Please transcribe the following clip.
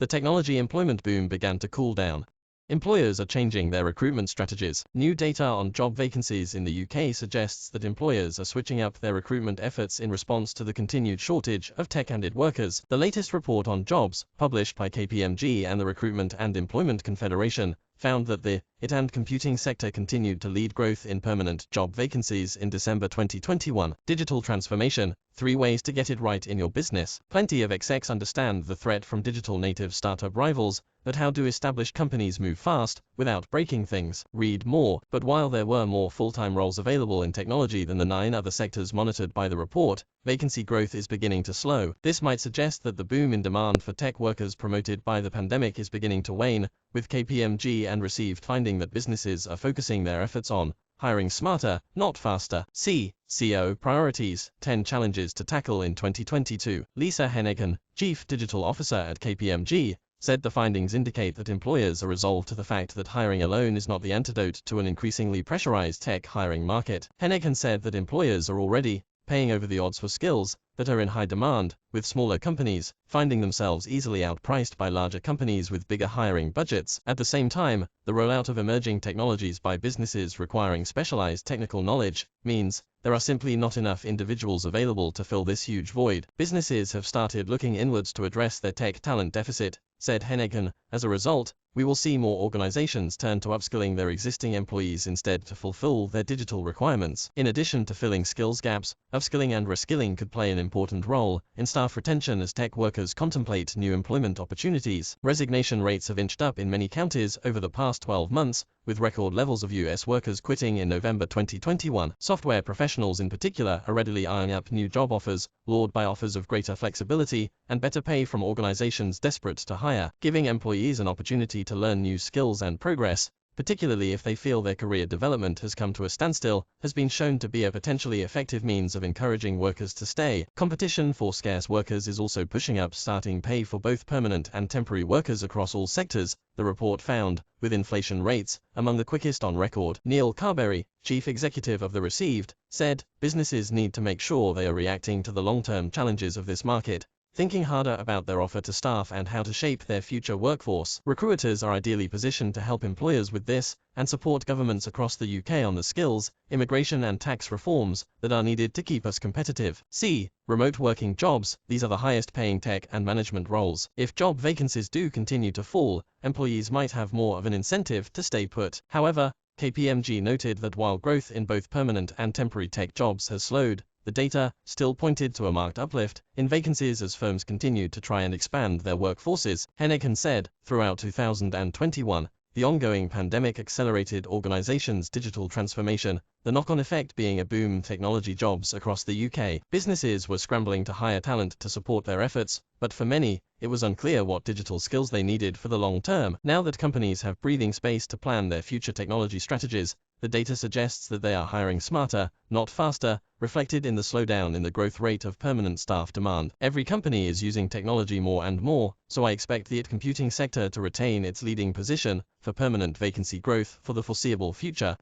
the technology employment boom began to cool down. Employers are changing their recruitment strategies. New data on job vacancies in the UK suggests that employers are switching up their recruitment efforts in response to the continued shortage of tech-handed workers. The latest report on jobs, published by KPMG and the Recruitment and Employment Confederation, found that the IT and computing sector continued to lead growth in permanent job vacancies in December 2021. Digital transformation: 3 ways to get it right in your business. Plenty of execs understand the threat from digital native startup rivals, but how do established companies move fast without breaking things? Read more. But while there were more full-time roles available in technology than the 9 other sectors monitored by the report, vacancy growth is beginning to slow. This might suggest that the boom in demand for tech workers promoted by the pandemic is beginning to wane, with KPMG and REC finding that businesses are focusing their efforts on hiring smarter, not faster. CEO priorities: 10 challenges to tackle in 2022. Lisa Heneghan, Chief Digital Officer at KPMG, said the findings indicate that employers are resolved to the fact that hiring alone is not the antidote to an increasingly pressurized tech hiring market. Heneghan said that employers are already paying over the odds for skills that are in high demand, with smaller companies finding themselves easily outpriced by larger companies with bigger hiring budgets. At the same time, the rollout of emerging technologies by businesses requiring specialized technical knowledge means there are simply not enough individuals available to fill this huge void. Businesses have started looking inwards to address their tech talent deficit, said Heneghan. As a result, we will see more organizations turn to upskilling their existing employees instead to fulfill their digital requirements. In addition to filling skills gaps, upskilling and reskilling could play an important role in staff retention as tech workers contemplate new employment opportunities. Resignation rates have inched up in many counties over the past 12 months, with record levels of US workers quitting in November 2021. Software professionals in particular are readily eyeing up new job offers, lured by offers of greater flexibility and better pay from organizations desperate to hire, giving employees an opportunity to learn new skills and progress, particularly if they feel their career development has come to a standstill, has been shown to be a potentially effective means of encouraging workers to stay. Competition for scarce workers is also pushing up starting pay for both permanent and temporary workers across all sectors, the report found, with inflation rates among the quickest on record. Neil Carberry, chief executive of the Received, said, businesses need to make sure they are reacting to the long-term challenges of this market, thinking harder about their offer to staff and how to shape their future workforce. Recruiters are ideally positioned to help employers with this and support governments across the UK on the skills, immigration and tax reforms that are needed to keep us competitive. Remote working jobs: these are the highest paying tech and management roles. If job vacancies do continue to fall, employees might have more of an incentive to stay put. However, KPMG noted that while growth in both permanent and temporary tech jobs has slowed, the data still pointed to a marked uplift in vacancies as firms continued to try and expand their workforces. Heneghan said, throughout 2021, the ongoing pandemic accelerated organizations' digital transformation, the knock-on effect being a boom in technology jobs across the UK. Businesses were scrambling to hire talent to support their efforts, but for many, it was unclear what digital skills they needed for the long term. Now that companies have breathing space to plan their future technology strategies, the data suggests that they are hiring smarter, not faster, reflected in the slowdown in the growth rate of permanent staff demand. Every company is using technology more and more, so I expect the computing sector to retain its leading position for permanent vacancy growth for the foreseeable future.